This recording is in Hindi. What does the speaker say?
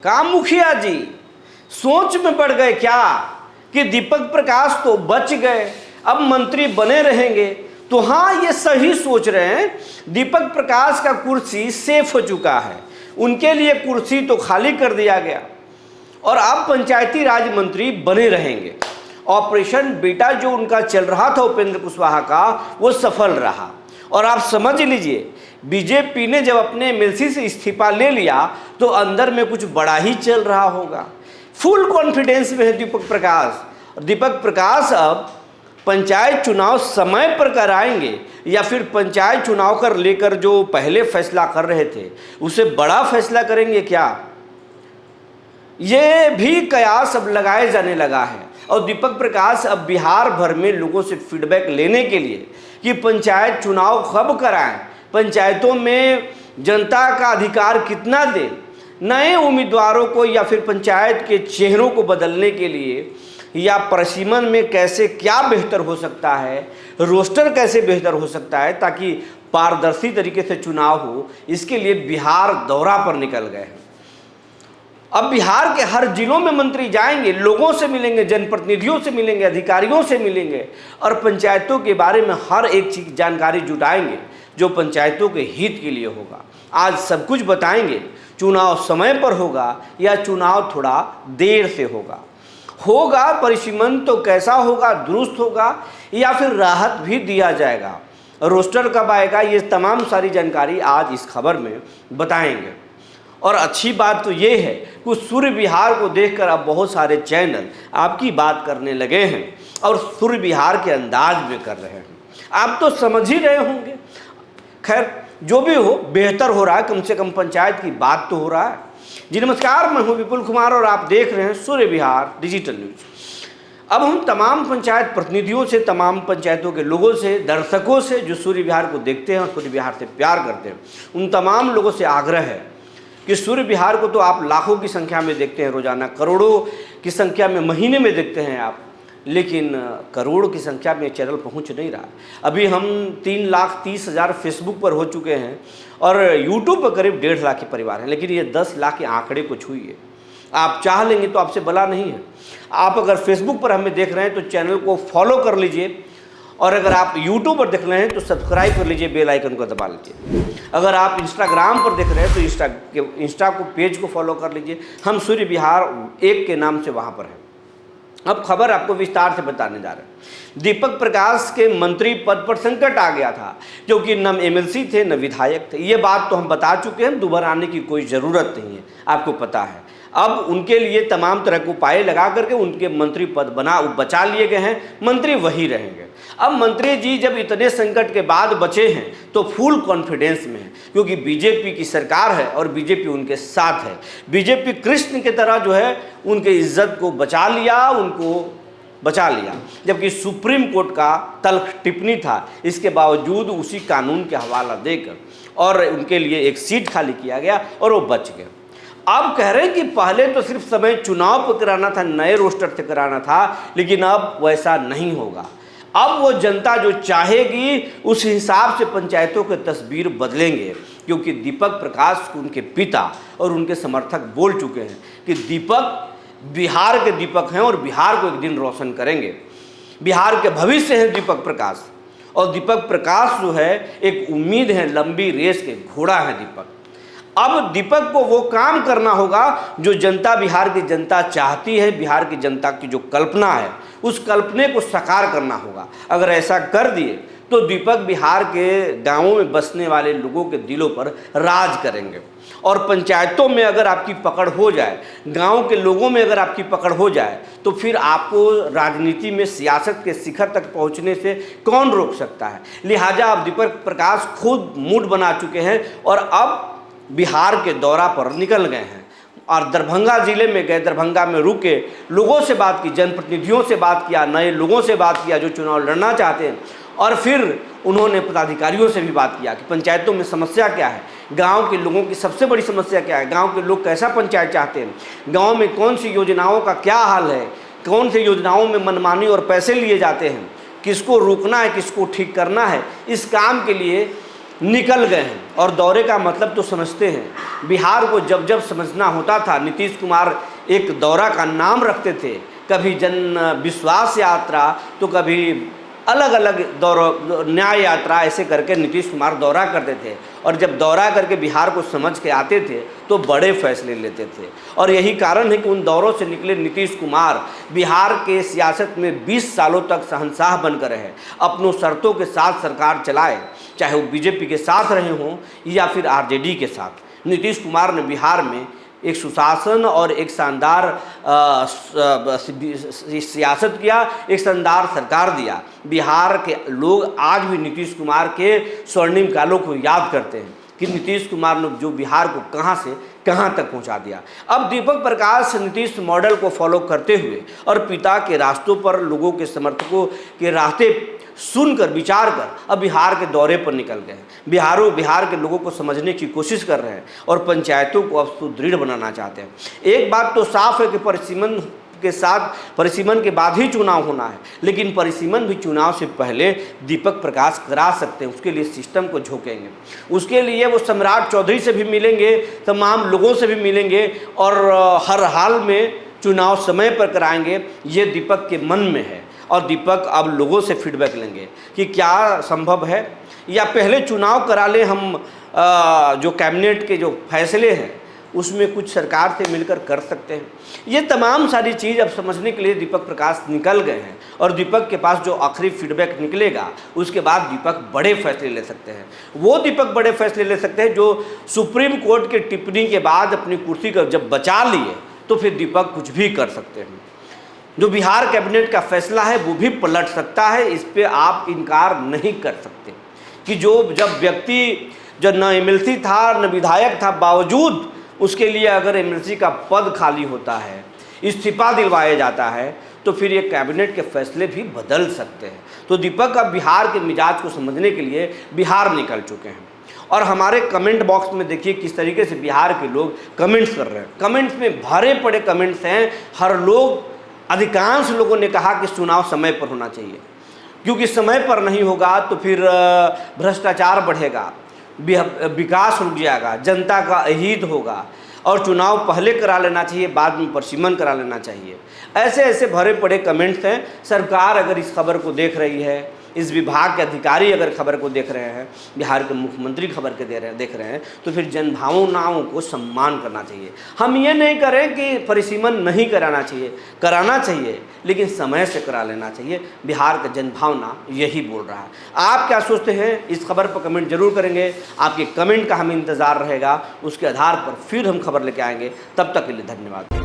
काम मुखिया जी सोच में पड़ गए क्या कि दीपक प्रकाश तो बच गए, अब मंत्री बने रहेंगे। तो हाँ, ये सही सोच रहे हैं। दीपक प्रकाश का कुर्सी सेफ हो चुका है, उनके लिए कुर्सी तो खाली कर दिया गया और अब पंचायती राज मंत्री बने रहेंगे। ऑपरेशन बेटा जो उनका चल रहा था उपेंद्र कुशवाहा का, वो सफल रहा। और आप समझ लीजिए, बीजेपी ने जब अपने एमएलसी से इस्तीफा ले लिया तो अंदर में कुछ बड़ा ही चल रहा होगा। फुल कॉन्फिडेंस में है दीपक प्रकाश। दीपक प्रकाश अब पंचायत चुनाव समय पर कराएंगे या फिर पंचायत चुनाव कर लेकर जो पहले फैसला कर रहे थे उसे बड़ा फैसला करेंगे क्या, ये भी कयास अब लगाए जाने लगा है। और दीपक प्रकाश अब बिहार भर में लोगों से फीडबैक लेने के लिए कि पंचायत चुनाव कब कराएं, पंचायतों में जनता का अधिकार कितना दें, नए उम्मीदवारों को या फिर पंचायत के चेहरों को बदलने के लिए या प्रशिमन में कैसे क्या बेहतर हो सकता है, रोस्टर कैसे बेहतर हो सकता है ताकि पारदर्शी तरीके से चुनाव हो, इसके लिए बिहार दौरा पर निकल गए हैं। अब बिहार के हर जिलों में मंत्री जाएंगे, लोगों से मिलेंगे, जनप्रतिनिधियों से मिलेंगे, अधिकारियों से मिलेंगे और पंचायतों के बारे में हर एक चीज जानकारी जुटाएंगे जो पंचायतों के हित के लिए होगा। आज सब कुछ बताएंगे, चुनाव समय पर होगा या चुनाव थोड़ा देर से होगा परिसीमन तो कैसा होगा, दुरुस्त होगा या फिर राहत भी दिया जाएगा, रोस्टर कब आएगा, ये तमाम सारी जानकारी आज इस खबर में बताएंगे। और अच्छी बात तो ये है कि सूर्य बिहार को देखकर अब बहुत सारे चैनल आपकी बात करने लगे हैं और सूर्य बिहार के अंदाज में कर रहे हैं। आप तो समझ ही रहे होंगे। खैर, जो भी हो बेहतर हो रहा है, कम से कम पंचायत की बात तो हो रहा है। जी नमस्कार, मैं हूं विपुल कुमार और आप देख रहे हैं सूर्य बिहार डिजिटल न्यूज। अब हम तमाम पंचायत प्रतिनिधियों से, तमाम पंचायतों के लोगों से, दर्शकों से जो सूर्य बिहार को देखते हैं और सूर्य बिहार से प्यार करते हैं, उन तमाम लोगों से आग्रह है कि सूर्य बिहार को तो आप लाखों की संख्या में देखते हैं रोजाना, करोड़ों की संख्या में महीने में देखते हैं आप, लेकिन करोड़ों की संख्या में चैनल पहुंच नहीं रहा। अभी हम 3,30,000 फेसबुक पर हो चुके हैं और यूट्यूब पर करीब 1.5 लाख के परिवार हैं, लेकिन ये 10 लाख के आंकड़े को छुई है। आप चाह लेंगे तो आपसे बला नहीं है। आप अगर फेसबुक पर हमें देख रहे हैं तो चैनल को फॉलो कर लीजिए और अगर आप यूट्यूब पर देख रहे हैं तो सब्सक्राइब कर लीजिए, बेल आइकन को दबा लीजिए। अगर आप इंस्टाग्राम पर देख रहे हैं तो इंस्टा को पेज को फॉलो कर लीजिए। हम सूर्य बिहार 1 के नाम से वहाँ पर हैं। अब खबर आपको विस्तार से बताने जा रहे हैं। दीपक प्रकाश के मंत्री पद पर संकट आ गया था क्योंकि न एमएलसी थे न विधायक थे। ये बात तो हम बता चुके हैं, दोबाराने की कोई ज़रूरत नहीं है, आपको पता है। अब उनके लिए तमाम तरह के उपाय लगा करके उनके मंत्री पद बचा लिए गए हैं, मंत्री वही रहेंगे। अब मंत्री जी जब इतने संकट के बाद बचे हैं तो फुल कॉन्फिडेंस में है क्योंकि बीजेपी की सरकार है और बीजेपी उनके साथ है। बीजेपी कृष्ण की तरह जो है उनके इज्जत को बचा लिया, जबकि सुप्रीम कोर्ट का तल्ख टिप्पणी था, इसके बावजूद उसी कानून के हवाला देकर और उनके लिए एक सीट खाली किया गया और वो बच गए। अब कह रहे हैं कि पहले तो सिर्फ समय चुनाव पर कराना था, नए रोस्टर से कराना था, लेकिन अब वैसा नहीं होगा। अब वो जनता जो चाहेगी उस हिसाब से पंचायतों के तस्वीर बदलेंगे क्योंकि दीपक प्रकाश उनके पिता और उनके समर्थक बोल चुके हैं कि दीपक बिहार के दीपक हैं और बिहार को एक दिन रोशन करेंगे। बिहार के भविष्य हैं दीपक प्रकाश और दीपक प्रकाश जो है एक उम्मीद है, लंबी रेस के घोड़ा है दीपक। अब दीपक को वो काम करना होगा जो जनता, बिहार की जनता चाहती है, बिहार की जनता की जो कल्पना है उस कल्पने को साकार करना होगा। अगर ऐसा कर दिए तो दीपक बिहार के गांवों में बसने वाले लोगों के दिलों पर राज करेंगे और पंचायतों में अगर आपकी पकड़ हो जाए, गांव के लोगों में अगर आपकी पकड़ हो जाए तो फिर आपको राजनीति में, सियासत के शिखर तक पहुंचने से कौन रोक सकता है। लिहाजा अब दीपक प्रकाश खुद मूड बना चुके हैं और अब बिहार के दौरा पर निकल गए हैं और दरभंगा जिले में गए, दरभंगा में रुके, लोगों से बात की, जनप्रतिनिधियों से बात किया, नए लोगों से बात किया जो चुनाव लड़ना चाहते हैं और फिर उन्होंने पदाधिकारियों से भी बात किया कि पंचायतों में समस्या क्या है, गांव के लोगों की सबसे बड़ी समस्या क्या है, गांव के लोग कैसा पंचायत चाहते हैं, गांव में कौन सी योजनाओं का क्या हाल है, कौन सी योजनाओं में मनमानी और पैसे लिए जाते हैं, किसको रोकना है, किसको ठीक करना है। इस काम के लिए निकल गए हैं और दौरे का मतलब तो समझते हैं। बिहार को जब जब समझना होता था, नीतीश कुमार एक दौरा का नाम रखते थे, कभी जन विश्वास यात्रा तो कभी अलग अलग दौरा, न्याय यात्रा, ऐसे करके नीतीश कुमार दौरा करते थे। और जब दौरा करके बिहार को समझ के आते थे तो बड़े फैसले लेते थे। और यही कारण है कि उन दौरों से निकले नीतीश कुमार बिहार के सियासत में 20 सालों तक शहंशाह बनकर रहे, अपनों शर्तों के साथ सरकार चलाए, चाहे वो बीजेपी के साथ रहे हों या फिर आरजेडी के साथ। नीतीश कुमार ने बिहार में एक सुशासन और एक शानदार सियासत किया, एक शानदार सरकार दिया। बिहार के लोग आज भी नीतीश कुमार के स्वर्णिम कालों को याद करते हैं कि नीतीश कुमार ने जो बिहार को कहां से कहां तक पहुंचा दिया। अब दीपक प्रकाश नीतीश मॉडल को फॉलो करते हुए और पिता के रास्तों पर लोगों के समर्थकों के रास्ते सुनकर विचार कर अब बिहार के दौरे पर निकल गए। बिहार के लोगों को समझने की कोशिश कर रहे हैं और पंचायतों को अब सुदृढ़ बनाना चाहते हैं। एक बात तो साफ है कि परिसीमन के बाद ही चुनाव होना है, लेकिन परिसीमन भी चुनाव से पहले दीपक प्रकाश करा सकते हैं। उसके लिए सिस्टम को झोंकेंगे, उसके लिए वो सम्राट चौधरी से भी मिलेंगे, तमाम लोगों से भी मिलेंगे और हर हाल में चुनाव समय पर कराएंगे। ये दीपक के मन में है और दीपक अब लोगों से फीडबैक लेंगे कि क्या संभव है या पहले चुनाव करा लें हम, जो कैबिनेट के जो फैसले हैं उसमें कुछ सरकार से मिलकर कर सकते हैं। ये तमाम सारी चीज़ अब समझने के लिए दीपक प्रकाश निकल गए हैं और दीपक के पास जो आखिरी फीडबैक निकलेगा उसके बाद दीपक बड़े फैसले ले सकते हैं। वो दीपक बड़े फैसले ले सकते हैं जो सुप्रीम कोर्ट की टिप्पणी के बाद अपनी कुर्सी को जब बचा लिए तो फिर दीपक कुछ भी कर सकते हैं। जो बिहार कैबिनेट का फैसला है वो भी पलट सकता है, इस पे आप इनकार नहीं कर सकते कि जब व्यक्ति जो न एमएलसी था न विधायक था, बावजूद उसके लिए अगर एमएलसी का पद खाली होता है, इस्तीफा दिलवाया जाता है, तो फिर ये कैबिनेट के फैसले भी बदल सकते हैं। तो दीपक अब बिहार के मिजाज को समझने के लिए बिहार निकल चुके हैं। और हमारे कमेंट बॉक्स में देखिए किस तरीके से बिहार के लोग कमेंट्स कर रहे हैं। कमेंट्स में भरे पड़े कमेंट्स हैं। अधिकांश लोगों ने कहा कि चुनाव समय पर होना चाहिए, क्योंकि समय पर नहीं होगा तो फिर भ्रष्टाचार बढ़ेगा, विकास रुक जाएगा, जनता का अहित होगा और चुनाव पहले करा लेना चाहिए, बाद में परिसीमन करा लेना चाहिए। ऐसे ऐसे भरे पड़े कमेंट्स हैं। सरकार अगर इस खबर को देख रही है, इस विभाग के अधिकारी अगर खबर को देख रहे हैं, बिहार के मुख्यमंत्री खबर के देख रहे हैं, तो फिर जनभावनाओं को सम्मान करना चाहिए। हम ये नहीं करें कि परिसीमन नहीं कराना चाहिए, लेकिन समय से करा लेना चाहिए। बिहार का जनभावना यही बोल रहा है। आप क्या सोचते हैं इस खबर पर कमेंट जरूर करेंगे। आपके कमेंट का हमें इंतज़ार रहेगा, उसके आधार पर फिर हम खबर लेके आएंगे। तब तक के लिए धन्यवाद।